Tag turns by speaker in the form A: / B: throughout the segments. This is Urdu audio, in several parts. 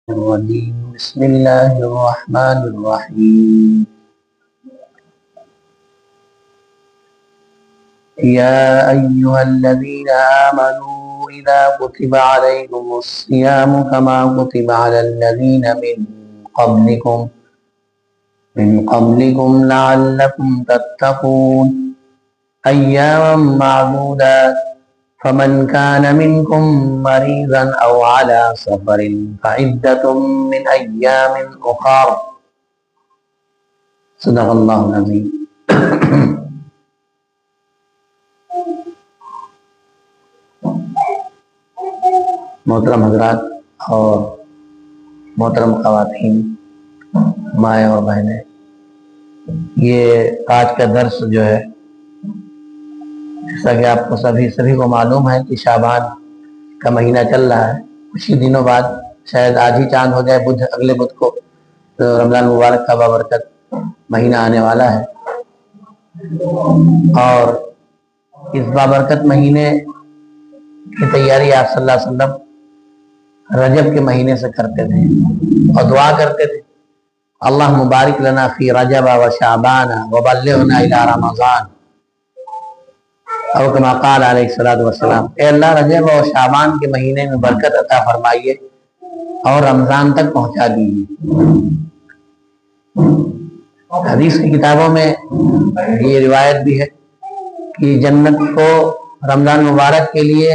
A: الرجيم بسم الله الرحمن الرحيم يا أيها الذين آمنوا إذا كتب عليكم الصيام كما كتب على الذين من قبلكم لعلكم تتقون أياما معدودات فمن كان منكم مريضا أو على سفر فعدة من أيام أخر صدق اللہ العظیم. محترم حضرات اور محترم خواتین، مائیں اور بہنیں، یہ آج کا درس جو ہے، جیسا کہ آپ کو سبھی کو معلوم ہے کہ شعبان کا مہینہ چل رہا ہے. کچھ ہی دنوں بعد شاید آج ہی چاند ہو جائے، اگلے بدھ کو تو رمضان مبارک کا بابرکت مہینہ آنے والا ہے. اور اس بابرکت مہینے کی تیاری آپ صلی اللہ علیہ وسلم رجب کے مہینے سے کرتے تھے اور دعا کرتے تھے، اللہ مبارک لنا فی رجب و شعبان وبلغنا الی رمضان، اور کما قال علیہ الصلوۃ والسلام، اے اللہ رجب اور شعبان کے مہینے میں برکت عطا فرمائیے اور رمضان تک پہنچا دیجیے. حدیث کی کتابوں میں یہ روایت بھی ہے کہ جنت کو رمضان مبارک کے لیے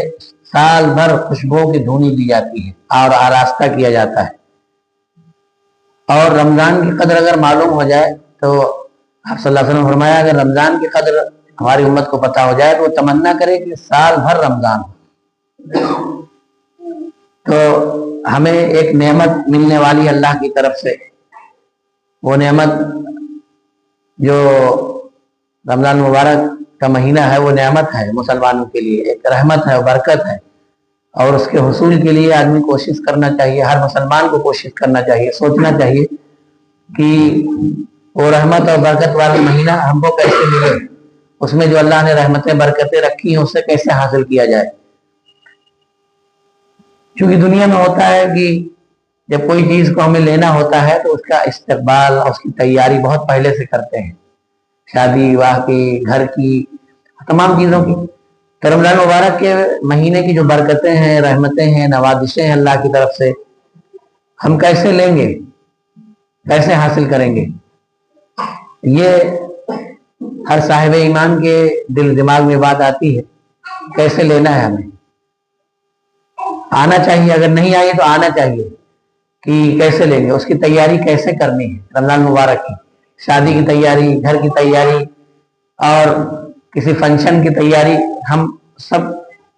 A: سال بھر خوشبو کی دھونی دی جاتی ہے اور آراستہ کیا جاتا ہے. اور رمضان کی قدر اگر معلوم ہو جائے تو آپ صلی اللہ علیہ وسلم نے فرمایا اگر رمضان کی قدر ہماری امت کو پتہ ہو جائے تو وہ تمنا کرے کہ سال بھر رمضان ہو. تو ہمیں ایک نعمت ملنے والی اللہ کی طرف سے، وہ نعمت جو رمضان مبارک کا مہینہ ہے وہ نعمت ہے مسلمانوں کے لیے، ایک رحمت ہے، برکت ہے. اور اس کے حصول کے لیے آدمی کوشش کرنا چاہیے، ہر مسلمان کو کوشش کرنا چاہیے، سوچنا چاہیے کہ وہ رحمت اور برکت والا مہینہ ہم کو کیسے ملے، اس میں جو اللہ نے رحمتیں برکتیں رکھی ہیں اسے کیسے حاصل کیا جائے. کیونکہ دنیا میں ہوتا ہے کہ جب کوئی چیز کو ہمیں لینا ہوتا ہے تو اس کا استقبال اور اس کی تیاری بہت پہلے سے کرتے ہیں، شادی واہ کی، گھر کی، تمام چیزوں کی. تو رمضان مبارک کے مہینے کی جو برکتیں ہیں، رحمتیں ہیں، نوازشیں ہیں اللہ کی طرف سے، ہم کیسے لیں گے، کیسے حاصل کریں گے؟ یہ ہر صاحب ایمان کے دل دماغ میں بات آتی ہے، کیسے لینا ہے ہمیں. آنا چاہیے، اگر نہیں آئیے تو آنا چاہیے کہ کیسے لیں گے، اس کی تیاری کیسے کرنی ہے. رمضان مبارک کی شادی کی تیاری، گھر کی تیاری اور کسی فنکشن کی تیاری ہم سب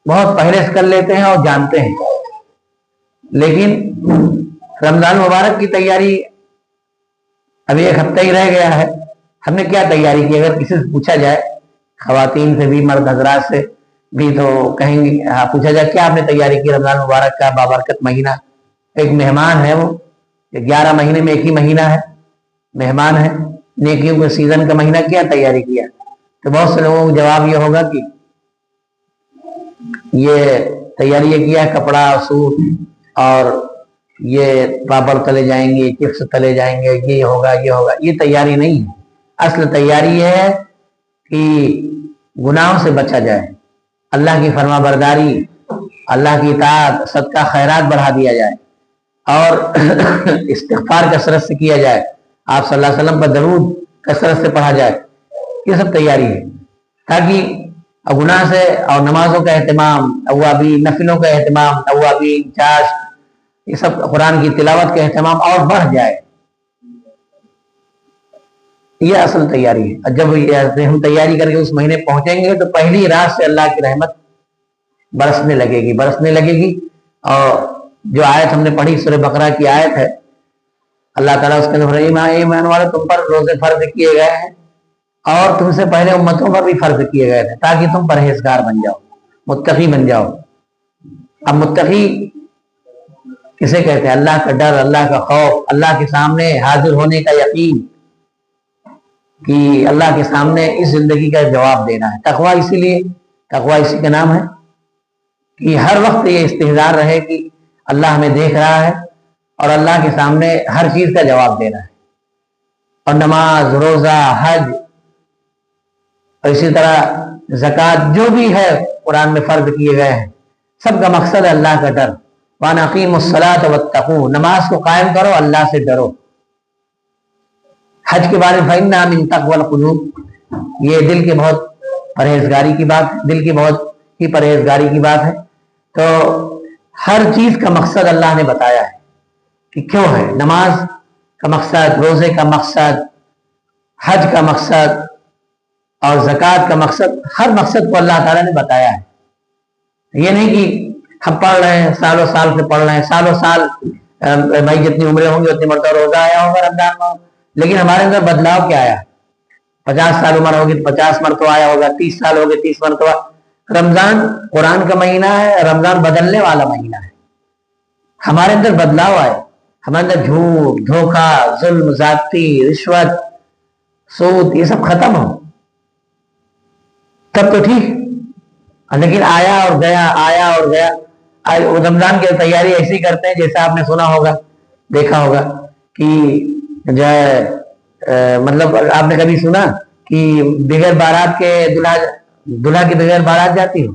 A: بہت پہلے سے کر لیتے ہیں اور جانتے ہیں، لیکن رمضان مبارک کی تیاری ابھی ایک ہفتہ ہی رہ گیا ہے، ہم نے کیا تیاری کی؟ اگر کسی سے پوچھا جائے، خواتین سے بھی، مرد حضرات سے بھی، تو کہیں گے، پوچھا جائے کیا آپ نے تیاری کی رمضان مبارک کا بابرکت مہینہ؟ ایک مہمان ہے، وہ 11 مہینے میں ایک ہی مہینہ ہے، مہمان ہے، نیکیوں کے سیزن کا مہینہ، کیا تیاری کیا؟ تو بہت سے لوگوں کو جواب یہ ہوگا کہ یہ تیاری یہ کیا، کپڑا، سوٹ اور یہ پاپڑ تلے جائیں گے، چپس تلے جائیں گے، یہ ہوگا یہ ہوگا. یہ تیاری نہیں ہے. اصل تیاری یہ ہے کہ گناہوں سے بچا جائے، اللہ کی فرما برداری، اللہ کی اطاعت، صدقہ خیرات بڑھا دیا جائے اور استغفار کثرت سے کیا جائے، آپ صلی اللہ علیہ وسلم پر درود کثرت سے پڑھا جائے. یہ سب تیاری ہے تاکہ گناہ سے اور نمازوں کا اہتمام، اوابین، نفلوں کا اہتمام، اوابین، چاش، یہ سب قرآن کی تلاوت کا اہتمام اور بڑھ جائے. یہ اصل تیاری ہے. جب ہم تیاری کر کے اس مہینے پہنچیں گے تو پہلی رات سے اللہ کی رحمت برسنے لگے گی. اور جو آیت ہم نے پڑھی سورہ بقرہ کی آیت ہے، اللہ تعالیٰ اس کے اندر ایمان والے تم پر روزے فرض کیے گئے ہیں اور تم سے پہلے امتوں پر بھی فرض کیے گئے تھے تاکہ تم پرہیزگار بن جاؤ، متقی بن جاؤ. اب متقی کسے کہتے ہیں؟ اللہ کا ڈر، اللہ کا خوف، اللہ کے سامنے حاضر ہونے کا یقین کہ اللہ کے سامنے اس زندگی کا جواب دینا ہے. تقویٰ اسی کا نام ہے کہ ہر وقت یہ استحضار رہے کہ اللہ ہمیں دیکھ رہا ہے اور اللہ کے سامنے ہر چیز کا جواب دینا ہے. اور نماز، روزہ، حج اور اسی طرح زکوٰۃ جو بھی ہے قرآن میں فرض کیے گئے ہیں، سب کا مقصد ہے اللہ کا ڈر. وَأَنْ أَقِيمُوا الصَّلَاةَ وَاتَّقُوهُ، نماز کو قائم کرو، اللہ سے ڈرو. حج کے بارے میں فَإِنَّهَا مِن تَقْوَى الْقُلُوبِ، یہ دل کے بہت پرہیزگاری کی بات، دل کی بہت ہی پرہیزگاری کی بات ہے. تو ہر چیز کا مقصد اللہ نے بتایا ہے کہ کیوں ہے. نماز کا مقصد، روزے کا مقصد، حج کا مقصد اور زکوٰۃ کا مقصد، ہر مقصد کو اللہ تعالیٰ نے بتایا ہے. یہ نہیں کہ ہم پڑھ رہے ہیں، سالوں سال سے پڑھ رہے ہیں، سالوں سال بھائی جتنی عمریں ہوں گی اتنی مرتبہ روزہ آیا ہوگا رمضان میں، لیکن ہمارے اندر بدلاؤ کیا آیا؟ 50 سال عمر ہوگی تو 50 مرتبہ آیا ہوگا، 30 سال ہوگی 30 مرتبہ. رمضان قرآن کا مہینہ ہے، رمضان بدلنے والا مہینہ ہے. ہمارے اندر بدلاؤ آئے، ہمارے اندر جھوٹ، دھوکہ، ظلم، زیادتی، رشوت، سود، یہ سب ختم ہو تب تو ٹھیک. لیکن آیا اور گیا، آیا اور گیا. رمضان کی تیاری ایسی کرتے ہیں جیسا آپ نے سنا ہوگا، دیکھا ہوگا کہ جو ہے مطلب آپ نے کبھی سنا کہ بغیر بارات کے دلہا کی بغیر بارات جاتی ہو؟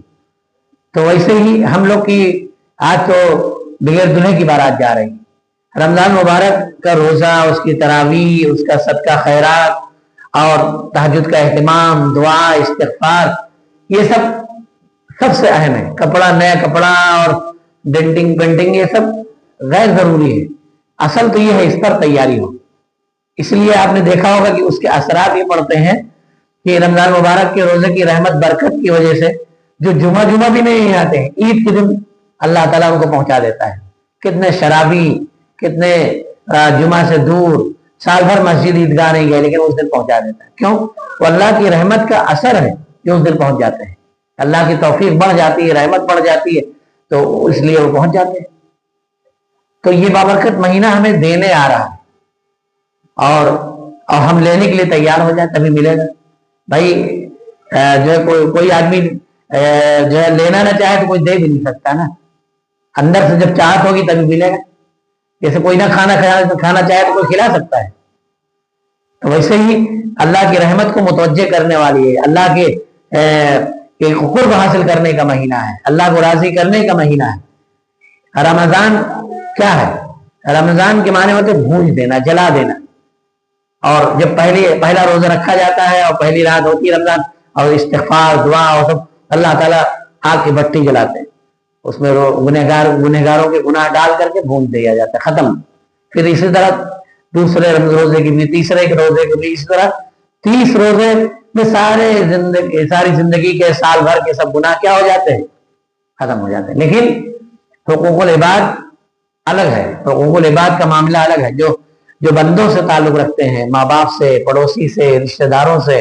A: تو ویسے ہی ہم لوگ کی آج تو بغیر دلہے کی بارات جا رہی. رمضان مبارک کا روزہ، اس کی تراویح، اس کا صدقہ خیرات اور تہجد کا اہتمام، دعا، استغفار، یہ سب سے اہم ہے. کپڑا، نیا کپڑا اور ڈینٹنگ پینٹنگ یہ سب غیر ضروری ہے. اصل تو یہ ہے اس پر تیاری ہو. اس لیے آپ نے دیکھا ہوگا کہ اس کے اثرات یہ پڑتے ہیں کہ رمضان مبارک کے روزے کی رحمت برکت کی وجہ سے جو جمعہ بھی نہیں آتے ہیں، عید کے دن اللہ تعالیٰ ان کو پہنچا دیتا ہے. کتنے شرابی، کتنے جمعہ سے دور سال بھر مسجد عیدگاہ نہیں گئے، لیکن اس دن پہنچا دیتا ہے. کیوں؟ وہ اللہ کی رحمت کا اثر ہے جو اس دن پہنچ جاتے ہیں. اللہ کی توفیق بڑھ جاتی ہے، رحمت بڑھ جاتی ہے، تو اس لیے وہ پہنچ جاتے ہیں. تو یہ بابرکت مہینہ ہمیں دینے آ رہا ہے، اور ہم لینے کے لیے تیار ہو جائیں تبھی ملے گا. بھائی جو ہے کوئی آدمی جو ہے لینا نہ چاہے تو کوئی دے بھی نہیں سکتا نا. اندر سے جب چاہت ہوگی تبھی ملے گا. جیسے کوئی نہ کھانا چاہے تو کوئی کھلا سکتا ہے. تو ویسے ہی اللہ کی رحمت کو متوجہ کرنے والی ہے، اللہ کے قرب حاصل کرنے کا مہینہ ہے، اللہ کو راضی کرنے کا مہینہ ہے. رمضان کیا ہے؟ رمضان کے معنی ہوتے بھونج دینا، جلا دینا. اور جب پہلا روزہ رکھا جاتا ہے اور پہلی رات ہوتی ہے رمضان، اور استغفار، دعا اور سب، اللہ تعالیٰ آگ کی بٹی جلاتے ہیں، اس میں گنہگاروں کے گناہ ڈال کر کے بھونج دیا جاتا ہے، ختم. پھر اسی طرح دوسرے روزے کی بھی، تیسرے روزے کی بھی، اسی طرح 30 روزے میں ساری زندگی کے سال بھر کے سب گناہ کیا ہو جاتے ہیں؟ ختم ہو جاتے ہیں. لیکن حقوق العباد الگ ہے. حقوق العباد کا معاملہ الگ ہے. جو بندوں سے تعلق رکھتے ہیں، ماں باپ سے، پڑوسی سے، رشتہ داروں سے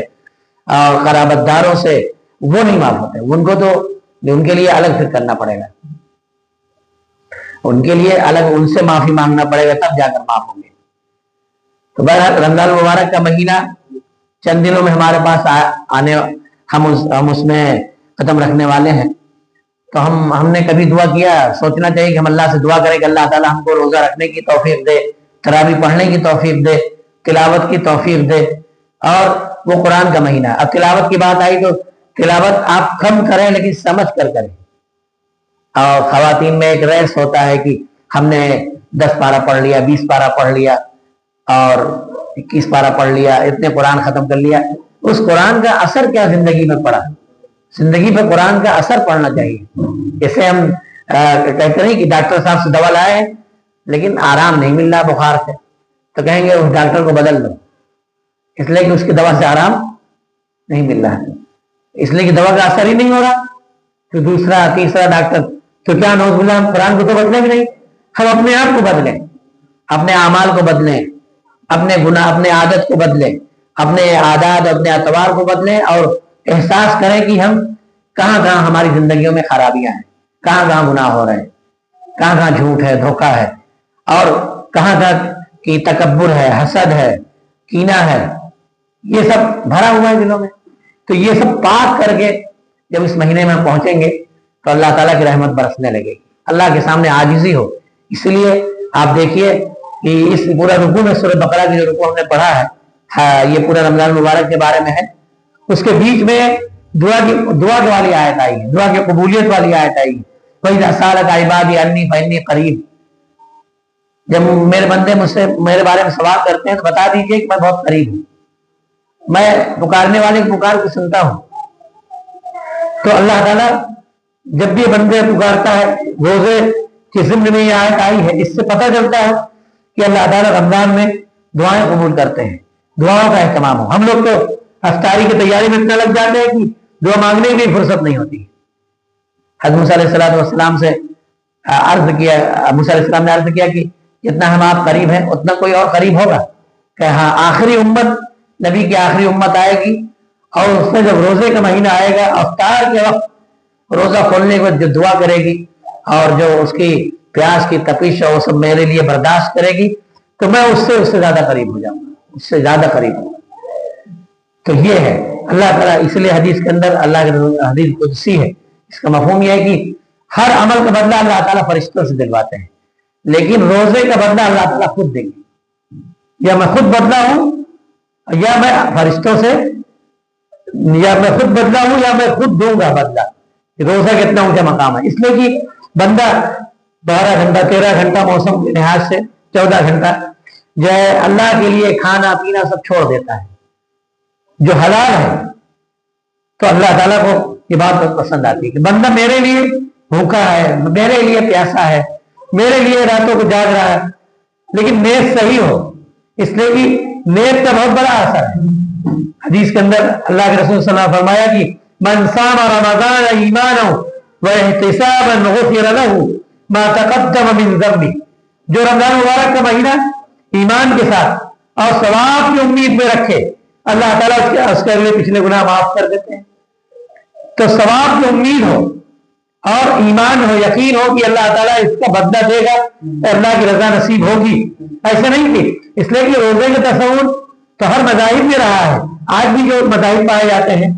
A: اور قرابت داروں سے، وہ نہیں معاف ہوتے. ان کو تو ان کے لیے الگ پھر کرنا پڑے گا، ان کے لیے الگ ان سے معافی مانگنا پڑے گا، تب جا کر معاف ہوں گے. تو بہرحال رمضان المبارک کا مہینہ چند دنوں میں ہمارے پاس آنے، ہم اس میں قدم رکھنے والے ہیں. تو ہم نے کبھی دعا کیا؟ سوچنا چاہیے کہ ہم اللہ سے دعا کریں کہ اللہ تعالیٰ ہم کو روزہ رکھنے کی توفیق دے، تراویح پڑھنے کی توفیق دے، تلاوت کی توفیق دے. اور وہ قرآن کا مہینہ. اب تلاوت کی بات آئی تو تلاوت آپ کم کریں لیکن سمجھ کر کریں. اور خواتین میں ایک ریس ہوتا ہے کہ ہم نے 10 پارہ پڑھ لیا، 20 پارہ پڑھ لیا اور 21 پارہ پڑھ لیا، اتنے قرآن ختم کر لیا. اس قرآن کا اثر کیا زندگی میں پڑا؟ زندگی پہ قرآن کا اثر پڑنا چاہیے. جیسے ہم کہتے ہیں کہ ڈاکٹر صاحب سے دوا لائے لیکن آرام نہیں مل رہا بخار سے، تو کہیں گے اس ڈاکٹر کو بدل دو، اس لیے کہ اس کی دوا سے آرام نہیں مل رہا ہے، اس لیے کہ دوا کا اثر ہی نہیں ہو رہا. تو دوسرا تیسرا ڈاکٹر، تو کیا نوز باللہ قرآن کو تو بدلیں بھی نہیں. ہم اپنے آپ کو بدلیں، اپنے اعمال کو بدلیں، اپنے گناہ، اپنے عادت کو بدلیں، اپنے عادات، اپنے اعتبار کو بدلیں، اور احساس کریں کہ ہم کہاں ہماری زندگیوں میں خرابیاں ہیں، کہاں گناہ ہو رہے ہیں، کہاں جھوٹ ہے، دھوکہ ہے، اور کہاں کی تکبر ہے، حسد ہے، کینہ ہے، یہ سب بھرا ہوا ہے دلوں میں. تو یہ سب پاک کر کے جب اس مہینے میں پہنچیں گے تو اللہ تعالیٰ کی رحمت برسنے لگے گی. اللہ کے سامنے عاجزی ہو. اس لیے آپ دیکھیے کہ اس پورا رکوع میں سورہ بقرہ کی جو رکوع ہم نے پڑھا ہے، یہ پورا رمضان مبارک کے بارے میں ہے، اس کے بیچ میں دعا والی آیت آئی ہے، دعا کی قبولیت والی آیت آئی ہے، وَإِذَا سَأَلَكَ عِبَادِي عَنِّي فَإِنِّي قَرِيبٌ۔ جب میرے بندے مجھ سے میرے بارے میں سوال کرتے ہیں تو بتا دیجئے کہ میں بہت قریب ہوں، میں پکارنے والے کی پکار کو سنتا ہوں۔ تو اللہ تعالیٰ جب بھی بندے پکارتا ہے، روزے کی ضمن میں یہ آیت آئی ہے، اس سے پتہ چلتا ہے کہ اللہ تعالیٰ رمضان میں دعائیں قبول کرتے ہیں، دعاؤں کا اہتمام ہو۔ ہم لوگ تو افطاری کی تیاری میں اتنا لگ جاتے ہیں کہ دعا مانگنے کی فرصت نہیں ہوتی۔ حضرت موسیٰ علیہ السلام سے عرض کیا، موسیٰ علیہ السلام نے عرض کیا کہ جتنا ہم آپ قریب ہیں اتنا کوئی اور قریب ہوگا؟ کہ ہاں، آخری امت، نبی کی آخری امت آئے گی، اور اس میں جب روزے کا مہینہ آئے گا، افطار کے وقت روزہ کھولنے کے بعد جو دعا کرے گی اور جو اس کی پیاس کی تپش ہے وہ سب میرے لیے برداشت کرے گی، تو میں اس سے زیادہ قریب ہو جاؤں گا، اس سے زیادہ قریب ہوں گا۔ تو یہ ہے اللہ تعالیٰ، اس لیے حدیث کے اندر اللہ کے حدیث قدسی ہے، اس کا مفہوم یہ ہے کہ ہر عمل کا بدلہ اللہ تعالیٰ فرشتوں سے دلواتے ہیں، لیکن روزے کا بدلہ اللہ تعالیٰ خود دیں گے۔ یا میں خود بدلا ہوں، یا میں فرشتوں سے، یا میں خود بدلا ہوں، یا میں خود دوں گا بدلہ۔ روزہ کتنا اونچا مقام ہے، اس لیے کہ بندہ 12 گھنٹہ 13 گھنٹہ موسم کے لحاظ سے 14 گھنٹہ جو ہے اللہ کے لیے کھانا پینا سب چھوڑ دیتا ہے جو حلال ہے، تو اللہ تعالیٰ کو یہ بات بہت پسند آتی ہے کہ بندہ میرے لیے بھوکا ہے، میرے لیے پیاسا ہے، میرے لیے راتوں کو جاگ رہا ہے، لیکن نیت صحیح ہو، اس لیے کہ نیت کا بہت بڑا اثر ہے۔ حدیث کے اندر اللہ کے رسول صلی اللہ علیہ وسلم نے فرمایا کہ من صام رمضان ایمانا واحتسابا غفر له ما تقدم من ذنبه، جو رمضان مبارک کا مہینہ ایمان کے ساتھ اور ثواب کی امید میں رکھے، اللہ تعالیٰ اس کے اگلے پچھلے گناہ معاف کر دیتے ہیں۔ تو ثواب کی امید ہو اور ایمان ہو، یقین ہو کہ اللہ تعالیٰ اس کا بدلہ دے گا اور اللہ کی رضا نصیب ہوگی، ایسا نہیں کہ اس لیے کہ روزے کا تصور تو ہر مذاہب میں رہا ہے، آج بھی جو مذاہب پائے جاتے ہیں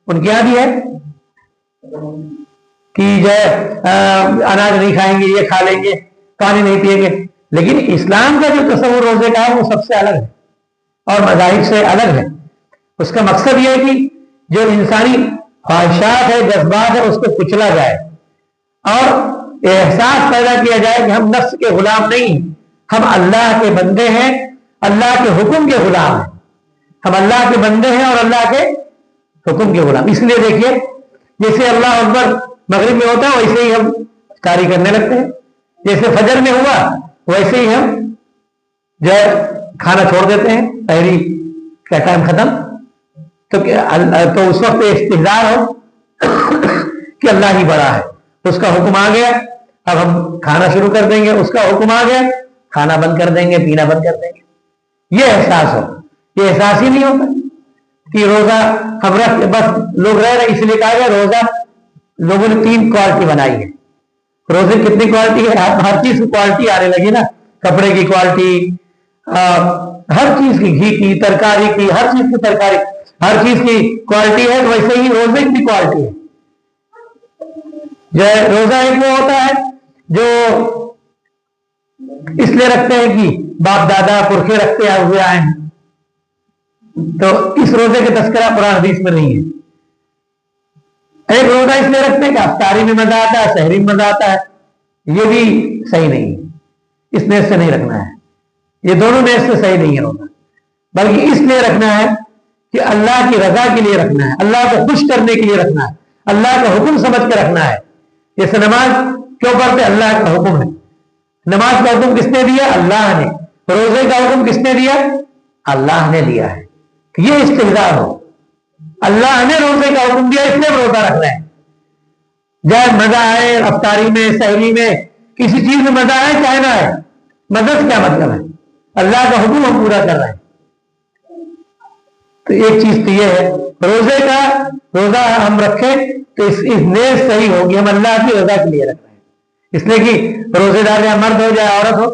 A: ان کے یہاں بھی ہے کہ جو اناج نہیں کھائیں گے، یہ کھا لیں گے، پانی نہیں پیئیں گے، لیکن اسلام کا جو تصور روزے کا ہے وہ سب سے الگ ہے اور مذاہب سے الگ ہے۔ اس کا مقصد یہ ہے کہ جو انسانی خواہشات ہے، جذبات ہے، اس کو کچلا جائے اور احساس پیدا کیا جائے کہ ہم نفس کے غلام نہیں، ہم اللہ کے بندے ہیں، اللہ کے حکم کے غلام ہیں، ہم اللہ کے بندے ہیں اور اللہ کے حکم کے غلام۔ اس لیے دیکھیے جیسے اللہ اکبر مغرب میں ہوتا ہے ویسے ہی ہم افطاری کرنے لگتے ہیں، جیسے فجر میں ہوا ویسے ہی ہم جو ہے کھانا چھوڑ دیتے ہیں، سحری کا ٹائم ختم، تو اس وقت استحضار ہو کہ اللہ ہی بڑا ہے، اس کا حکم آ گیا، اب ہم کھانا شروع کر دیں گے، اس کا حکم آ گیا، کھانا بند کر دیں گے، پینا بند کر دیں گے۔ یہ احساس ہو، یہ احساس ہی نہیں ہوتا کہ روزہ ہم رکھ بس لوگ رہ رہے، اس لیے کہا گیا روزہ لوگوں نے 3 کوالٹی بنائی ہے۔ روزے کتنی کوالٹی ہے، ہر چیز کی کوالٹی آنے لگی نا، کپڑے کی کوالٹی، ہر چیز کی، گھی کی، ترکاری کی، ہر چیز کی ترکاری، ہر چیز کی کوالٹی ہے، ویسے ہی روزے کی کوالٹی ہے۔ جو روزہ ایک وہ ہوتا ہے جو اس لیے رکھتے ہیں کہ باپ دادا پرکھے رکھتے ہوئے آئے ہیں، تو اس روزے کا تذکرہ قرآن حدیث میں نہیں ہے۔ ایک روزہ اس لیے رکھتے ہیں کہ افطاری میں مزہ آتا ہے، سحری میں مزہ آتا ہے، یہ بھی صحیح نہیں ہے، اس نیت سے نہیں رکھنا ہے، یہ دونوں نیت سے صحیح نہیں ہے روزہ، بلکہ اس لیے رکھنا ہے کہ اللہ کی رضا کے لیے رکھنا ہے، اللہ کو خوش کرنے کے لیے رکھنا ہے، اللہ کا حکم سمجھ کے رکھنا ہے۔ جیسے نماز کیوں پڑھتے؟ اللہ کا حکم ہے، نماز کا حکم کس نے دیا؟ اللہ نے۔ روزے کا حکم کس نے دیا؟ اللہ نے دیا ہے۔ یہ استحضار ہو، اللہ نے روزے کا حکم دیا، اس لیے روزہ رکھنا ہے، چاہے مزہ آئے افطاری میں، سحری میں، کسی چیز میں مزہ آئے چاہے نہ آئے، مزہ سے کیا مطلب ہے؟ اللہ کا حکم ہم پورا کر رہے ہیں۔ تو ایک چیز تو یہ ہے، روزے کا روزہ ہم رکھیں تو اس نیت صحیح ہوگی، ہم اللہ کی رضا کے لیے رکھ رہے ہیں۔ اس لیے کہ روزے دار یا مرد ہو جائے عورت ہو،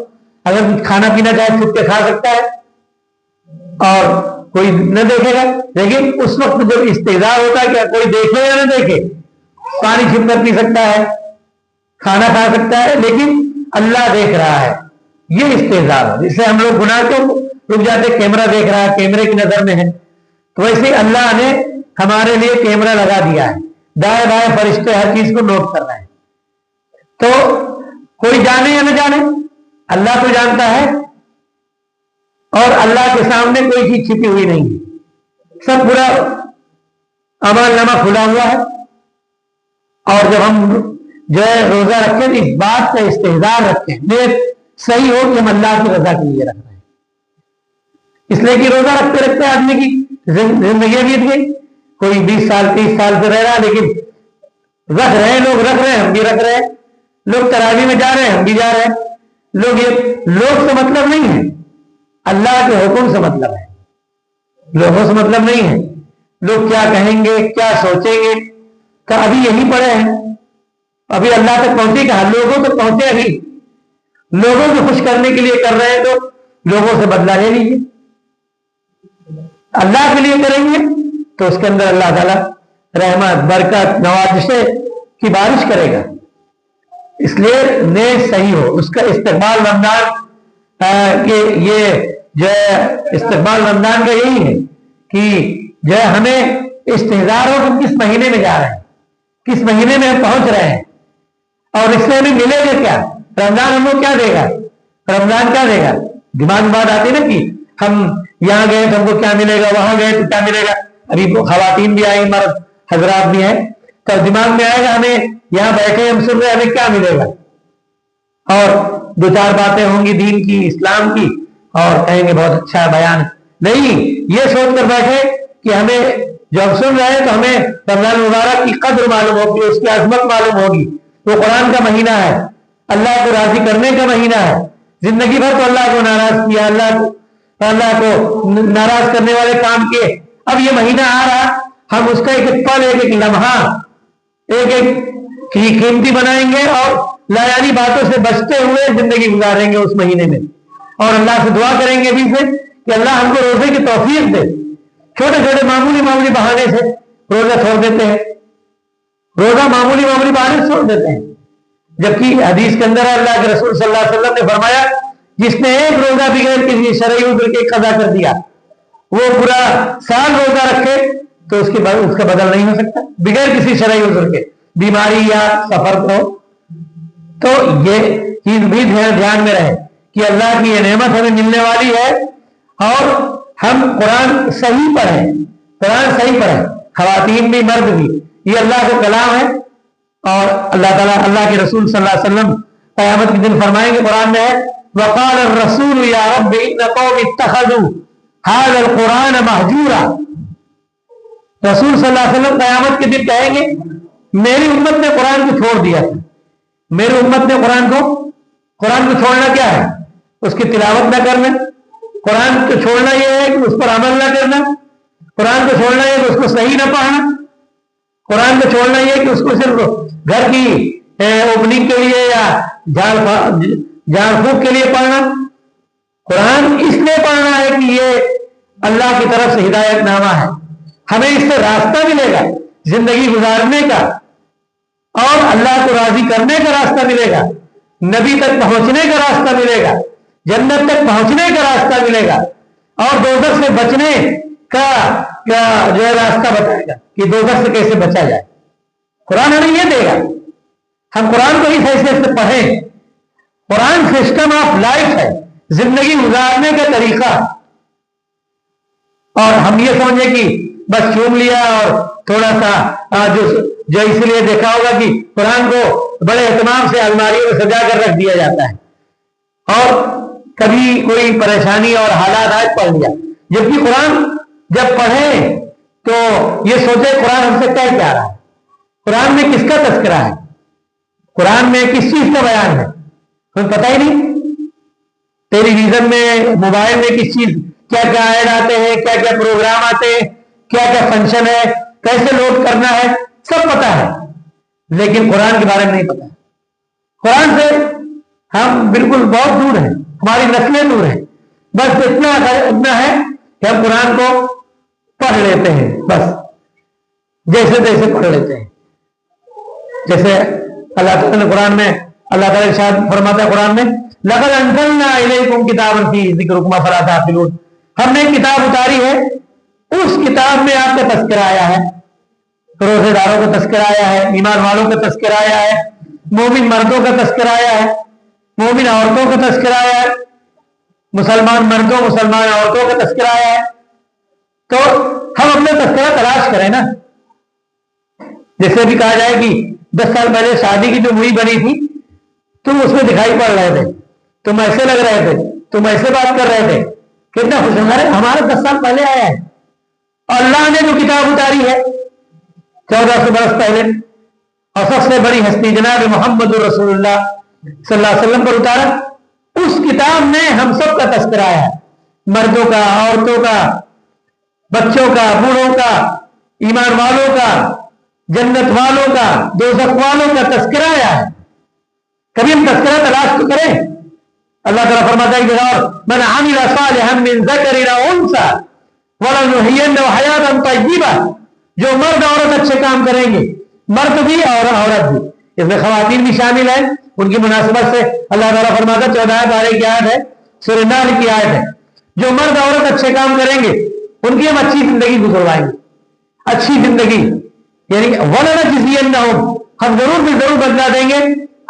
A: اگر کھانا پینا چاہے چھپ کے کھا سکتا ہے اور کوئی نہ دیکھے گا، لیکن اس وقت جب استحضار ہوتا ہے کہ کوئی دیکھے یا نہ دیکھے، پانی چھپ کر پی سکتا ہے، کھانا کھا سکتا ہے، لیکن اللہ دیکھ رہا ہے، یہ استہزاء ہو. جس سے ہم لوگ گناہ کو رک جاتے, کیمرہ دیکھ رہا ہے, کیمرے کی نظر میں ہے, تو ویسے ہی اللہ نے ہمارے لیے کیمرہ لگا دیا ہے, دائیں بائیں فرشتے ہر چیز کو نوٹ کر رہے ہیں. تو کوئی جانے یا نہ جانے, اللہ تو جانتا ہے, اور اللہ کے سامنے کوئی چیز چھپی ہوئی نہیں ہے, سب پورا عمل نامہ کھلا ہوا ہے. اور جب ہم جو ہے روزہ رکھیں تو اس بات کا استحضار رکھیں, نیت صحیح ہو کہ ہم اللہ کی رضا کے لیے رکھ رہے ہیں. اس لیے کہ روزہ رکھتے رکھتے آدمی کی زندگی بیت گئی, کوئی 20 سال 30 سال سے رہ رہا, لیکن رکھ رہے ہیں, لوگ رکھ رہے ہیں, ہم بھی رکھ رہے ہیں, لوگ تراویح میں جا رہے ہیں, ہم بھی جا رہے ہیں. لوگ سے مطلب نہیں ہے, اللہ کے حکم سے مطلب ہے. لوگوں سے مطلب نہیں ہے, لوگ کیا کہیں گے, کیا سوچیں گے. تو ابھی یہی پڑے ہیں, ابھی اللہ تک پہنچے, کہا لوگوں تک پہنچے, ابھی لوگوں کو خوش کرنے کے لیے کر رہے ہیں, تو لوگوں سے بدلہ لے لیجیے. اللہ کے لیے کریں گے تو اس کے اندر اللہ تعالیٰ رحمت, برکت, نوازشیں کی بارش کرے گا. اس لیے نیت صحیح ہو, اس کا استقبال رمضان کہ یہ جو ہے استقبال رمضان کا یہی ہے کہ جو ہے ہمیں استحضار ہو کہ ہم کس مہینے میں جا رہے ہیں, کس مہینے میں ہم پہنچ رہے ہیں, اور اس سے ہمیں ملے گا کیا. رمضان ہم کو کیا دے گا, رمضان کیا دے گا. دماغ میں بات آتی نا کہ ہم یہاں گئے تو ہم کو کیا ملے گا, وہاں گئے تو کیا ملے گا. ابھی خواتین بھی آئی, مرد حضرات بھی ہیں, تو دماغ میں آئے گا ہمیں یہاں بیٹھے ہم سن رہے ہمیں کیا ملے گا, اور 2-4 باتیں ہوں گی دین کی, اسلام کی, اور کہیں گے بہت اچھا بیان. نہیں, یہ سوچ کر بیٹھے کہ ہمیں جو ہم سن رہے ہیں تو ہمیں رمضان مبارک کی قدر معلوم ہوگی, اس کی عظمت معلوم ہوگی. وہ قرآن کا مہینہ ہے, اللہ کو راضی کرنے کا مہینہ ہے. زندگی بھر تو اللہ کو ناراض کیا, اللہ کو ناراض کرنے والے کام کیے. اب یہ مہینہ آ رہا, ہم اس کا ایک ایک پل, ایک ایک لمحہ, ایک ایک قیمتی بنائیں گے, اور لایانی باتوں سے بچتے ہوئے زندگی گزاریں گے اس مہینے میں. اور اللہ سے دعا کریں گے بھی سے کہ اللہ ہم کو روزے کی توفیق دے. چھوٹے چھوٹے معمولی بہانے سے روزہ چھوڑ دیتے ہیں, روزہ معمولی بہانے سے چھوڑ دیتے ہیں. جبکہ حدیث کے اندر اللہ کے رسول صلی اللہ علیہ وسلم نے فرمایا, جس نے ایک روزہ بغیر کسی شرعی عذر کے قضا کر دیا, وہ پورا سال روزہ رکھے تو اس کا بدل نہیں ہو سکتا بغیر کسی شرعی عذر کے, بیماری یا سفر کو. تو یہ چیز بھی دھیان میں رہے کہ اللہ کی یہ نعمت ہمیں ملنے والی ہے, اور ہم قرآن صحیح پڑھیں, خواتین بھی مرد بھی. یہ اللہ کا کلام ہے, اور اللہ تعالیٰ, اللہ کے رسول صلی اللہ علیہ وسلم قیامت کے دن فرمائیں گے, قرآن میں ہے وقال الرسول یا رب ان قوم اتخذوا هذا القرآن مہجورا. رسول صلی اللہ علیہ وسلم قیامت کے دن کہیں گے میری امت نے قرآن کو چھوڑ دیا تھا. میری امت نے قرآن کو چھوڑنا کیا ہے, اس کی تلاوت نہ کرنا. قرآن کو چھوڑنا یہ ہے کہ اس پر عمل نہ کرنا. قرآن کو چھوڑنا یہ کہ اس کو صحیح نہ پڑھنا. قرآن کو چھوڑنا یہ کہ اس کو صرف گھر کی اوپننگ کے لیے یا جھاڑ پھونک کے لیے پڑھنا. قرآن اس لیے پڑھنا ہے کہ یہ اللہ کی طرف سے ہدایت نامہ ہے, ہمیں اس سے راستہ ملے گا زندگی گزارنے کا, اور اللہ کو راضی کرنے کا راستہ ملے گا, نبی تک پہنچنے کا راستہ ملے گا, جنت تک پہنچنے کا راستہ ملے گا, اور دوزخ سے بچنے کا جو ہے راستہ بتائے گا کہ دوزخ سے کیسے بچا جائے. قرآن ہمیں یہ دے گا. ہم قرآن کو اس حیثیت سے پڑھیں. قرآن سسٹم آف لائف ہے, زندگی گزارنے کا طریقہ. اور ہم یہ سمجھیں کہ بس چوم لیا اور تھوڑا سا جو اس لیے دیکھا ہوگا کہ قرآن کو بڑے اہتمام سے الماریوں میں سجا کر رکھ دیا جاتا ہے, اور کبھی کوئی پریشانی اور حالات آئے پڑھ لیا. جبکہ قرآن جب پڑھیں تو یہ سوچے قرآن ہم سے کہہ کیا رہا ہے, قرآن میں کس کا تذکرہ ہے, قرآن میں کس چیز کا بیان ہے, ہمیں پتہ ہی نہیں. ٹیلی ویژن میں, موبائل میں کس چیز کیا کیا ایڈ آتے ہیں, کیا کیا پروگرام آتے ہیں, کیا کیا فنکشن ہے, کیسے لوڈ کرنا ہے, سب پتہ ہے, لیکن قرآن کے بارے میں نہیں پتہ. قرآن سے ہم بالکل بہت دور ہیں, ہماری نسلیں دور ہیں. بس اتنا ہے کہ ہم قرآن کو پڑھ لیتے ہیں, بس جیسے تیسے پڑھ لیتے ہیں. جیسے اللہ تعالیٰ نے قرآن میں, اللہ تعالیٰ ارشاد فرماتا ہے قرآن میں لقد انزلنا الیکم کتابا فیہ ذکرکم افلا تعقلون، ہم نے کتاب اتاری ہے، اس کتاب میں آپ کا تذکرہ آیا ہے، روزے داروں کا تذکرہ آیا ہے، ایمان والوں کا تذکرہ آیا ہے، مومن مردوں کا تذکرہ آیا ہے، مومن عورتوں کا تذکرہ آیا ہے، مسلمان مردوں مسلمان عورتوں کا تذکرہ آیا ہے۔ تو ہم اپنا تذکرہ تلاش کریں نا، جیسے بھی کہا جائے کہ 10 سال پہلے شادی کی جو موئی بنی تھی تم اس میں دکھائی پڑ رہے تھے، تم ایسے لگ رہے تھے، تم ایسے بات کر رہے تھے، کتنا خوش ہمارے ہمارا 10 سال پہلے آیا ہے، اور اللہ نے جو کتاب اتاری ہے 1400 برس پہلے، اور سب سے بڑی ہستی جناب محمد رسول اللہ صلی اللہ علیہ وسلم پر اتارا، اس کتاب میں ہم سب کا تذکرہ آیا ہے، مردوں کا، عورتوں کا، بچوں کا، بوڑھوں کا، ایمان والوں کا، جنت والوں کا، دوزخ والوں کا تذکرہ آیا ہے۔ کبھی ہم تذکرہ تلاش تو کریں۔ اللہ تعالیٰ فرماتا ہے کہ من عمل صالحا من ذکر او انثى ولنحيينه حیاتا طیبہ، جو مرد عورت اچھے کام کریں گے، مرد بھی اور عورت بھی، اس میں خواتین بھی شامل ہیں، ان کی مناسبت سے اللہ تعالیٰ فرماتا ہے 14 پارے کی آیت ہے، سورہ نحل کی آیت ہے، جو مرد عورت اچھے کام کریں گے ان کی ہم اچھی زندگی گزروائیں گے، اچھی زندگی، یعنی وَلَنَجْزِيَنَّهُمْ، ہم ضرور بھی ضرور بدلا دیں گے،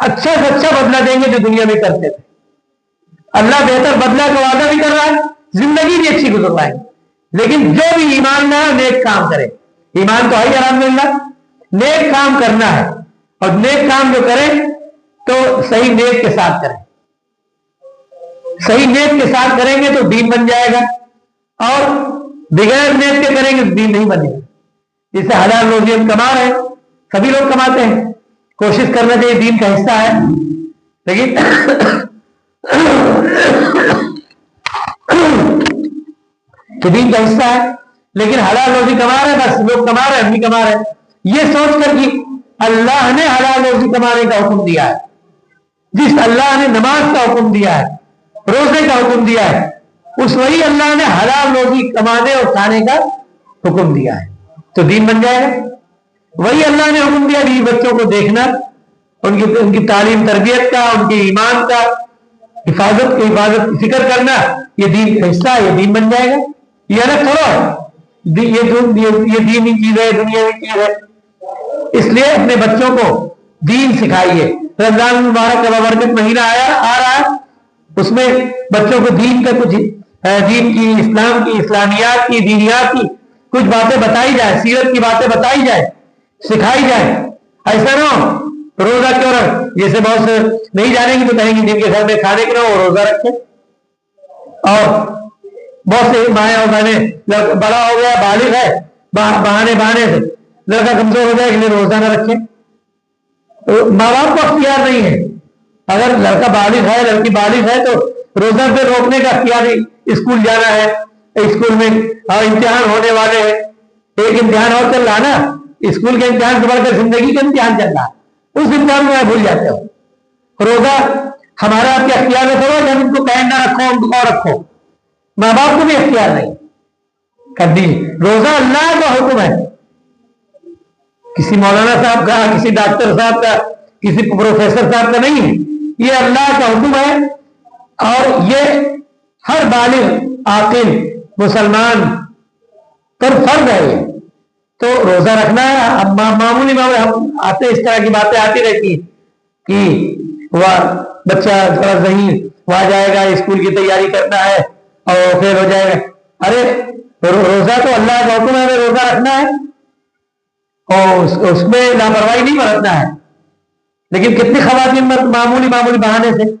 A: اچھا سے اچھا بدلا دیں گے جو دنیا میں کرتے تھے۔ اللہ بہتر بدلا کا وعدہ بھی کر رہا ہے، زندگی بھی اچھی گزروائیں گے، لیکن جو بھی ایمان نہ نیک کام کرے، ایمان تو ہے ہی الحمدللہ، نیک کام کرنا ہے، اور نیک کام جو کریں تو صحیح نیک کے ساتھ کریں، صحیح نیک کے ساتھ کریں گے تو دین بن جائے گا، اور بغیر نیک کے کریں گے تو دین نہیں بنے گا۔ جسے حلال روزی ہم کما رہے ہیں، سبھی لوگ کماتے ہیں، کوشش کرنا چاہیے، دین کا حصہ ہے، لیکن کہ دین کا حصہ ہے، لیکن حلال روزی کما رہے ہیں، بس لوگ کما رہے ہیں، ہم بھی کما رہے ہیں، یہ سوچ کر کہ اللہ نے حلال روزی کمانے کا حکم دیا ہے، جس اللہ نے نماز کا حکم دیا ہے، روزے کا حکم دیا ہے، اس وہی اللہ نے حلال روزی کمانے اور کھانے کا حکم دیا ہے، تو دین بن جائے گا۔ وہی اللہ نے حکم دیا بیوی بچوں کو دیکھنا، ان کی تعلیم تربیت کا، ان کے ایمان کا حفاظت کی فکر کرنا، یہ دین کا حصہ ہے، یہ دین بن جائے گا۔ یہ الگ تھوڑا ہے، یہ دینی چیز ہے، دنیاوی چیز ہے، اس لیے اپنے بچوں کو دین سکھائیے۔ رمضان المبارک کا بابرکت مہینہ آ رہا ہے، اس میں بچوں کو دین کا کچھ، دین کی، اسلام کی، اسلامیات کی، دینیات کی کچھ باتیں بتائی جائے، سیرت کی باتیں بتائی جائے، سکھائی جائے۔ ایسا نہ ہو روزہ کیوں رکھ، جیسے بہت سے نہیں جانیں گے تو کہیں گے جن کے گھر میں کھانے کے نہ ہو روزہ رکھے، اور بہت سے مائیں اور بہنیں بڑا ہو گیا، بالغ ہے، بہانے سے لڑکا کمزور ہو جائے کہ روزہ نہ رکھے، ماں باپ کو اختیار نہیں ہے۔ اگر لڑکا بالغ ہے، لڑکی بالغ ہے تو روزہ پہ روکنے کا اختیار نہیں، اسکول جانا ہے، اسکول میں امتحان ہونے والے ہیں، ایک امتحان اور چل رہا نا، اسکول کے امتحان سے بڑھ کر زندگی کا امتحان چل رہا ہے، اس امتحان میں بھول جاتے ہو۔ روزہ ہمارا آپ کے اختیار میں تھوڑا کہ ان کو کہیں نہ رکھو، ان کو رکھو، ماں باپ کو بھی اختیار نہیں کر دی۔ روزہ اللہ کا حکم ہے، کسی مولانا صاحب کا، کسی ڈاکٹر صاحب کا، کسی پروفیسر صاحب کا نہیں ہے، یہ اللہ کا حکم ہے، اور یہ ہر بالغ عاقل مسلمان پر فرض ہے یہ۔ تو روزہ رکھنا ہے، معمولی ہم آتے اس طرح کی باتیں آتی رہتی ہیں کہ وہ بچہ تھوڑا ذہین وہاں جائے گا، اسکول کی تیاری کرنا ہے اور پھر ہو جائے گا۔ ارے روزہ تو اللہ کا حکم ہے، روزہ رکھنا ہے اور اس میں لاپرواہی نہیں برتنا ہے، لیکن کتنی خواتین معمولی بہانے سے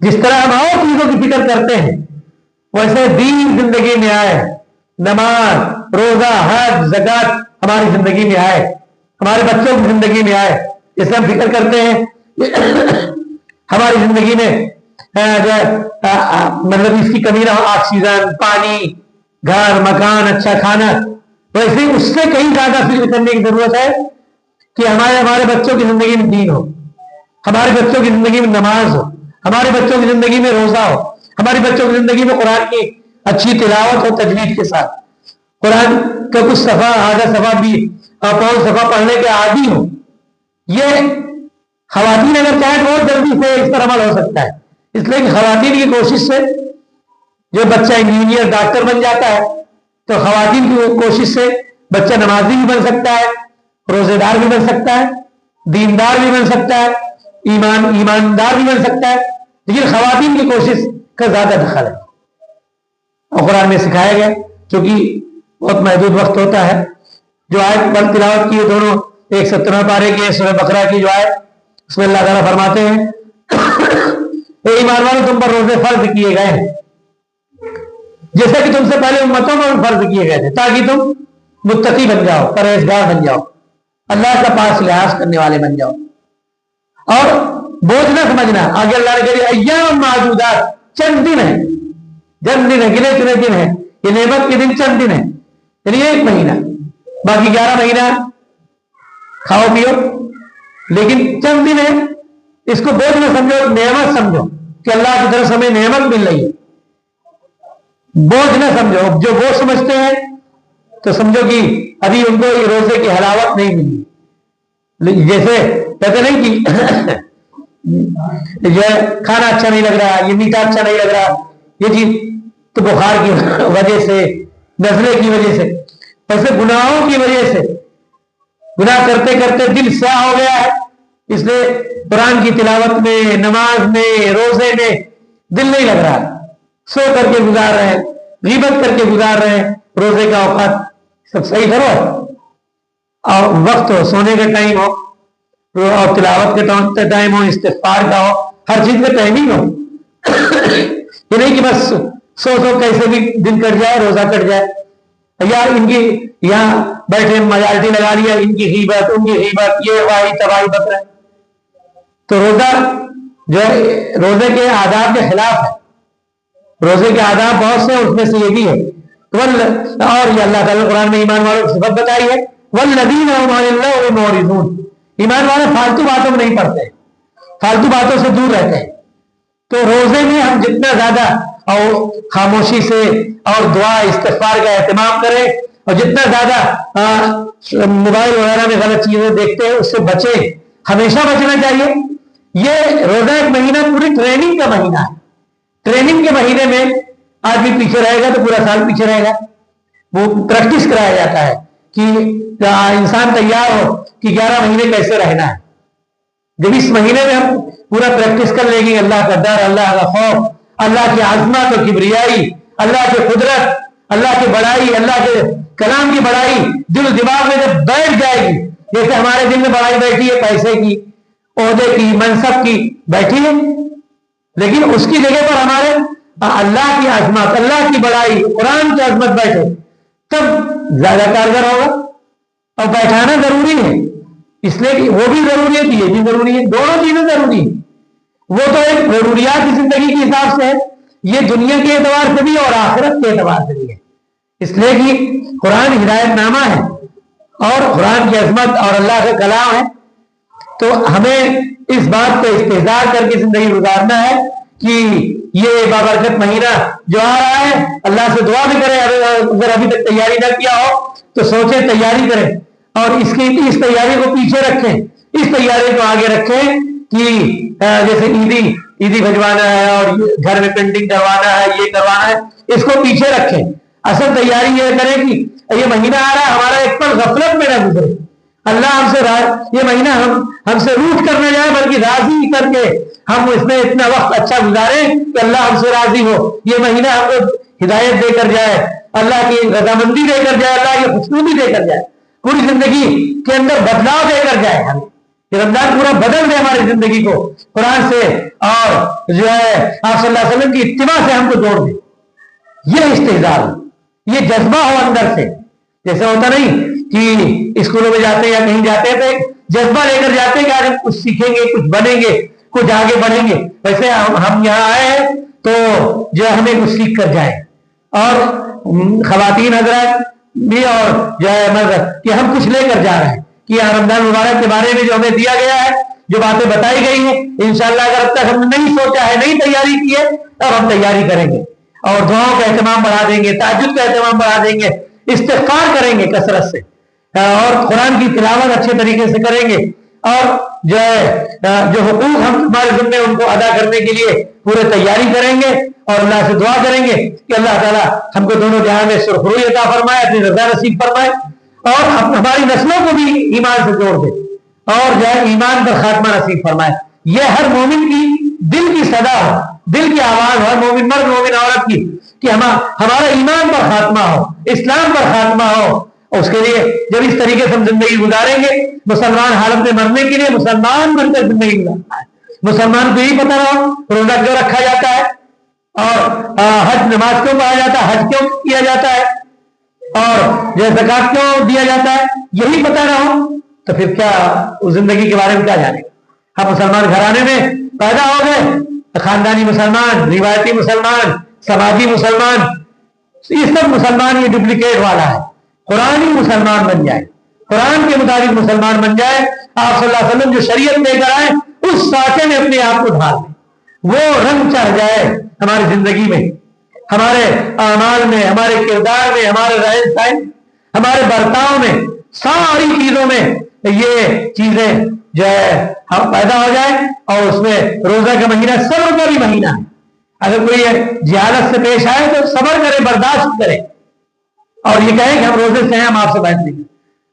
A: جس طرح ہم اور چیزوں کی فکر کرتے ہیں ویسے دین زندگی میں آئے، نماز، روزہ، حج، زکات ہماری زندگی میں آئے، ہمارے بچوں کی زندگی میں آئے، جیسے ہم فکر کرتے ہیں ہماری زندگی میں مطلب اس کی کمی نہ ہو، آکسیجن، پانی، گھر، مکان، اچھا کھانا، ویسے اس سے کہیں زیادہ فکر کرنے کی ضرورت ہے کہ ہمارے بچوں کی زندگی میں دین ہو، ہمارے بچوں کی زندگی میں نماز ہو، ہمارے بچوں کی زندگی میں روزہ ہو، ہماری بچوں کی زندگی میں قرآن کی اچھی تلاوت اور تجوید کے ساتھ قرآن کا کچھ صفحہ، آدھا صفحہ بھی، پانچ صفحہ پڑھنے کے عادی ہو۔ یہ خواتین اگر چاہیں تو بہت جلدی سے اس پر عمل ہو سکتا ہے، اس لیے کہ خواتین کی کوشش سے جو بچہ انجینئر ڈاکٹر بن جاتا ہے، تو خواتین کی کوشش سے بچہ نمازی بھی بن سکتا ہے، روزے دار بھی بن سکتا ہے، دیندار بھی بن سکتا ہے، ایماندار بھی بن سکتا ہے، لیکن خواتین کی کوشش کا زیادہ دخل ہے۔ اور قرآن میں سکھایا گیا، چونکہ بہت محدود وقت ہوتا ہے، جو آیت بل تلاوت کی دونوں 117 پارے کی سورہ بقرہ کی جو آیت، اس میں اللہ تعالیٰ فرماتے ہیں اے ایمان والو تم پر روزے فرض کیے گئے ہیں جیسا کہ تم سے پہلے امتوں پر فرض کیے گئے تھے، تاکہ تم متقی بن جاؤ، پرہیزگار بن جاؤ، اللہ کا پاس لحاظ کرنے والے بن جاؤ، اور بوجھ نہ سمجھنا۔ آگے اللہ نے کہا ایام معدودات، چند دن ہیں، چند دن ہیں، گنے چنے دن ہیں، یہ نعمت کے دن چند دن ہیں، یعنی 1 مہینہ، باقی 11 مہینہ کھاؤ پیو، لیکن چند دن ہیں، اس کو بوجھ نہ سمجھو، نعمت سمجھو کہ اللہ کی طرف سے ہمیں نعمت مل رہی ہے، بوجھ نہ سمجھو۔ جو بوجھ سمجھتے ہیں تو سمجھو کہ ابھی ان کو یہ روزے کی حلاوت نہیں ملی، جیسے کہتے نہیں کہ یہ کھانا اچھا نہیں لگ رہا، یہ میٹھا اچھا نہیں لگ رہا، یہ چیز تو بخار کی وجہ سے، نزلے کی وجہ سے، ایسے گناہوں کی وجہ سے، گناہ کرتے کرتے دل سیاہ ہو گیا ہے، اس لیے قرآن کی تلاوت میں، نماز میں، روزے میں دل نہیں لگ رہا، سو کر کے گزار رہے ہیں، غیبت کر کے گزار رہے ہیں، روزے کا اوقات سب صحیح کرو، اور وقت ہو، سونے کا ٹائم ہو، اور تلاوت کا ٹائم ہو، استغفار کا ہو، ہر چیز کا ٹائمنگ ہو، یہ نہیں کہ بس سو کیسے بھی دن کٹ جائے، روزہ کٹ جائے، یار ان کی یہاں بیٹھے میجارٹی لگا لیا، ان کی غیبت، ان کی غیبت، یہ واہی تباہی بک رہا ہے۔ تو روزہ جو ہے روزے کے آداب کے خلاف ہے، روزے کے آداب بہت سے، اس میں سے یہ بھی ہے، اور یہ اللہ تعالیٰ قرآن میں ایمان والوں کی صفت بتائی ہے، والذین هم عن اللغو معرضون، ایمان والے فالتو باتوں میں نہیں پڑتے، فالتو باتوں سے دور رہتے ہیں۔ تو روزے میں ہم جتنا زیادہ اور خاموشی سے اور دعا استغفار کا اہتمام کریں، اور جتنا زیادہ موبائل وغیرہ میں غلط چیزیں دیکھتے ہیں اس سے بچیں، ہمیشہ بچنا چاہیے۔ یہ روزہ ایک مہینہ پوری ٹریننگ کا مہینہ ہے، ٹریننگ کے مہینے میں آدمی پیچھے رہے گا تو پورا سال پیچھے رہے گا، وہ پریکٹس کرایا جاتا ہے کہ انسان تیار ہو کہ 11 مہینے کیسے رہنا ہے۔ جب اس مہینے میں ہم پورا پریکٹس کر لیں گے، اللہ کا ڈر، اللہ کا خوف، اللہ کی عظمت و کبریائی، اللہ کی قدرت، اللہ کی بڑائی، اللہ کے کلام کی بڑائی دل و دماغ میں جب بیٹھ جائے گی، جیسے ہمارے دل میں بڑائی بیٹھی ہے پیسے کی، عہدے کی، منصب کی بیٹھی ہے، لیکن اس کی جگہ پر ہمارے اللہ کی عظمت، اللہ کی بڑائی، قرآن کی عظمت بیٹھے، تب زیادہ کارگر ہوگا۔ اور بیٹھانا ضروری ہے، اس لیے کہ وہ بھی ضروری ہے، یہ بھی ضروری ہے، دونوں چیزیں ضروری ہیں۔ وہ تو ایک ضروریات کی زندگی کے حساب سے ہے، یہ دنیا کے اعتبار سے بھی اور آخرت کے اعتبار سے بھی ہے، اس لیے کہ قرآن ہدایت نامہ ہے اور قرآن کی عظمت اور اللہ کا کلام ہے، تو ہمیں اس بات کو استحضار کر کے زندگی گزارنا ہے کہ یہ بابرکت مہینہ جو آ رہا ہے، اللہ سے دعا بھی کریں، اگر ابھی تک تیاری نہ کیا ہو تو سوچیں، تیاری کریں، اور اس تیاری کو پیچھے رکھیں، اس تیاری کو آگے رکھیں کہ جیسے عیدی بھجوانا ہے اور گھر میں پینٹنگ کروانا ہے، یہ کروانا ہے، اس کو پیچھے رکھیں۔ اصل تیاری یہ کریں کہ یہ مہینہ آ رہا ہے، ہمارا ایک پل غفلت میں نہ گزرے، اللہ ہم سے یہ مہینہ ہم سے روٹ کر نہ جائے، بلکہ راضی کر کے ہم اس میں اتنا وقت اچھا گزاریں کہ اللہ ہم سے راضی ہو، یہ مہینہ ہم کو ہدایت دے کر جائے، اللہ کی رضامندی دے کر جائے، اللہ کی خوشنودی دے کر جائے، پوری زندگی کے اندر بدلاؤ دے کر جائے، ہمیں یہ رمضان پورا بدل دے ہماری زندگی کو، قرآن سے اور جو ہے آپ صلی اللہ علیہ وسلم کی اتباع سے ہم کو جوڑ دے۔ یہ استحضار، یہ جذبہ ہو اندر سے، جیسے ہوتا نہیں کہ اسکولوں میں جاتے ہیں یا کہیں جاتے ہیں تو ایک جذبہ لے کر جاتے ہیں کہ آج ہم کچھ سیکھیں گے، کچھ بنیں گے، کچھ آگے بڑھیں گے، ویسے ہم یہاں آئے ہیں تو جو ہمیں کچھ سیکھ کر جائیں، اور خواتین حضرات بھی اور جو ہے مرد کہ ہم کچھ لے کر جا رہے ہیں کہ رمضان مبارک کے بارے میں جو ہمیں دیا گیا ہے، جو باتیں بتائی گئی ہیں، انشاءاللہ اگر اب تک ہم نے نہیں سوچا ہے، نہیں تیاری کی ہے، اب ہم تیاری کریں گے اور دعاؤں کا اہتمام بڑھا دیں گے، تہجد کا اہتمام بڑھا دیں گے، استغفار کریں گے کثرت سے، اور قرآن کی تلاوت اچھے طریقے سے کریں گے،
B: اور جو ہے جو حقوق ہم ہمارے ذمہ ان کو ادا کرنے کے لیے پورے تیاری کریں گے اور اللہ سے دعا کریں گے کہ اللہ تعالیٰ ہم کو دونوں جہاں میں سرخروئی عطا فرمائے، اپنی رضا نصیب فرمائے اور ہماری نسلوں کو بھی ایمان سے جوڑ دے اور جو ہے ایمان پر خاتمہ نصیب فرمائے۔ یہ ہر مومن کی دل کی صدا ہو، دل کی آواز ہو، مومن مرد مومن عورت کی، کہ ہمارا ایمان پر خاتمہ ہو، اسلام پر خاتمہ ہو۔ اس کے لیے جب اس طریقے سے ہم زندگی گزاریں گے، مسلمان حالت میں مرنے کے لیے مسلمان بن کر زندگی گزارنا ہے۔ مسلمان کو یہی پتہ رہو روزہ کیوں رکھا جاتا ہے اور حج نماز کیوں پڑھا جاتا ہے، حج کیوں کیا جاتا ہے اور جو زکات کیوں دیا جاتا ہے، یہی پتہ رہو تو پھر کیا اس زندگی کے بارے میں کیا جانے گا۔ ہم مسلمان گھرانے میں پیدا ہو گئے، خاندانی مسلمان، روایتی مسلمان، سماجی مسلمان، یہ سب مسلمان یہ ڈپلیکیٹ والا ہے۔ قرآن ہی مسلمان بن جائے، قرآن کے مطابق مسلمان بن جائے، آپ صلی اللہ علیہ وسلم جو شریعت لے کر آئے اس سانچے میں اپنے آپ کو ڈھال دیں، وہ رنگ چڑھ جائے ہماری زندگی میں، ہمارے اعمال میں، ہمارے کردار میں، ہمارے رہن سہن، ہمارے برتاؤ میں، ساری چیزوں میں یہ چیزیں جو ہے ہم پیدا ہو جائے۔ اور اس میں روزہ کا مہینہ صبر کا بھی مہینہ ہے۔ اگر کوئی جہالت سے پیش آئے تو صبر کرے، برداشت کرے اور یہ کہیں کہ ہم روزے سے ہیں، ہم آپ سے بیٹھ لیں گے۔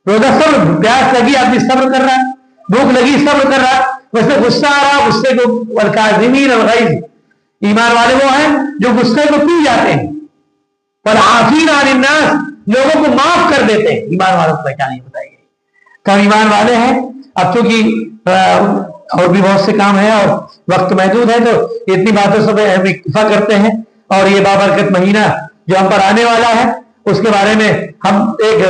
B: روزہ صبر، پیاس لگی آدمی صبر کر رہا ہے، بھوک لگی صبر کر رہا ہے، ویسے غصہ آ رہا غصے کو والکاظمین الغیظ، ایمان والے وہ ہیں جو غصے کو پی جاتے ہیں، والعافین عن الناس، لوگوں کو معاف کر دیتے ہیں۔ ایمان والوں کو پہچان نہیں بتائی گئی کہ ہم ایمان والے ہیں۔ اب چونکہ اور بھی بہت سے کام ہیں اور وقت محدود ہے تو اتنی باتوں سے ہم اکتفا کرتے ہیں۔ اور یہ بابرکت مہینہ جو ہم پر آنے والا ہے اس کے بارے میں ہم ایک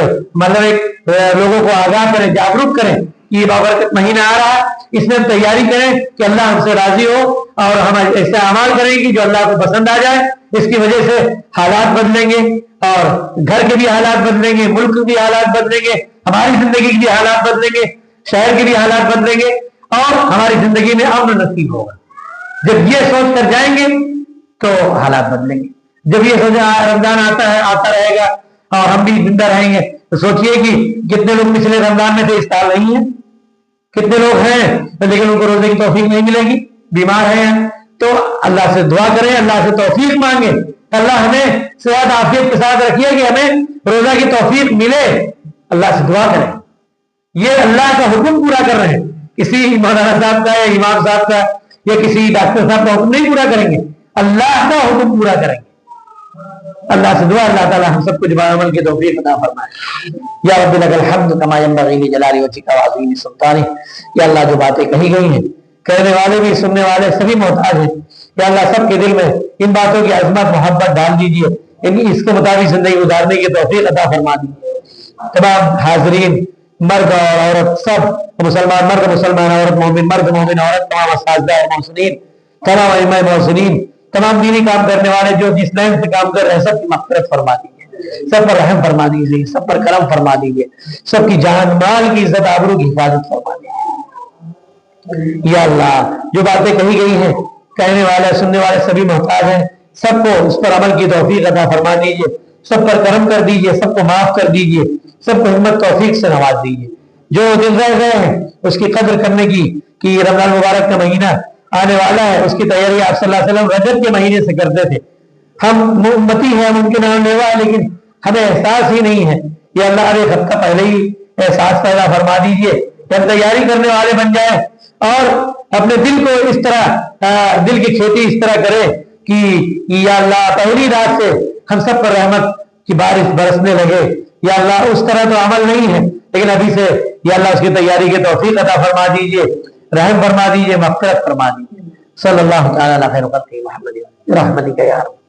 B: لوگوں کو آگاہ کریں، جاگرک کریں کہ یہ بابرکت مہینہ آ رہا ہے، اس میں ہم تیاری کریں کہ اللہ ہم سے راضی ہو اور ہم ایسے اعمال کریں کہ جو اللہ کو پسند آ جائے۔ اس کی وجہ سے حالات بدلیں گے اور گھر کے بھی حالات بدلیں گے، ملک کے بھی حالات بدلیں گے، ہماری زندگی کے بھی حالات بدلیں گے، شہر کے بھی حالات بدلیں گے اور ہماری زندگی میں امن نصیب ہوگا۔ جب یہ سوچ کر جائیں گے تو حالات بدلیں گے۔ جب یہ سوچا رمضان آتا رہے گا اور ہم بھی زندہ رہیں گے تو سوچئے کہ کتنے لوگ پچھلے رمضان میں سے اس سال نہیں ہیں، کتنے لوگ ہیں لیکن ان کو روزے کی توفیق نہیں ملے گی، بیمار ہیں۔ تو اللہ سے دعا کریں، اللہ سے توفیق مانگیں، اللہ ہمیں صحت عافیت کے ساتھ رکھیے کہ ہمیں روزہ کی توفیق ملے۔ اللہ سے دعا کریں، یہ اللہ کا حکم پورا کر رہے ہیں، کسی مولانا صاحب کا یا امام صاحب کا یا کسی ڈاکٹر صاحب کا حکم نہیں پورا کریں گے، اللہ کا حکم پورا کریں گے۔ اللہ سے دعا اللہ تعالی ہم سب کو جبار عمل کی توفیق عطا فرمائے۔ یا رب لک الحمد کما ينبغي لجلال وجهك وعظیم سلطانك۔ یا اللہ جو باتیں کہی گئی ہیں کہنے والے بھی سننے والے سبھی محتاج ہیں، یا اللہ سب کے دل میں ان باتوں کی عظمت محبت ڈال دیجیے، اس کے مطابق زندگی گزارنے کی توفیق عطا فرما دیجیے۔ تمام حاضرین مرد اور عورت، سب مسلمان مرد مسلمان عورت، مومن مرد مومن عورت، تمام اساتذہ محسنین، تمام ائمہ محسنین، تمام دینی کام کرنے والے جو جس لائن سے کام کر رہے ہیں سب کی مغفرت فرما دیجیے، سب پر رحم فرما دیجیے، سب پر کرم فرما دیجیے، سب کی جان مال کی عزت آبرو کی حفاظت فرما دیجیے۔ یا اللہ جو باتیں کہی گئی ہیں کہنے والے سننے والے سبھی محتاج ہیں، سب کو اس پر عمل کی توفیق عطا فرما دیجیے، سب پر کرم کر دیجیے، سب کو معاف کر دیجیے، سب کو ہمت توفیق سے نواز دیجیے۔ جو دن رہ گئے ہیں اس کی قدر کرنے کی کہ یہ رمضان مبارک کا مہینہ آنے والا ہے، اس کی تیاری آپ صلی اللہ علیہ وسلم رجب کے مہینے سے کرتے تھے۔ ہم امتی ہیں، ہم ان کے نام لیوا ہے لیکن ہمیں احساس ہی نہیں ہے۔ یا اللہ ایک ہفتہ پہلے ہی احساس پیدا فرما دیجیے کہ ہم تیاری کرنے والے بن جائیں اور اپنے دل کو اس طرح دل کی کھیتی اس طرح کرے کہ یا اللہ پہلی رات سے ہم سب پر رحمت کی بارش برسنے لگے۔ یا اللہ اس طرح تو عمل نہیں ہے لیکن ابھی سے یا اللہ اس کی تیاری کی توفیق عطا فرما دیجیے، رحم فرما دیجیے، مغفرت فرما دیجیے۔ صلی اللہ تعالی علی خیر خلقہ محمد برحمتک یا رب۔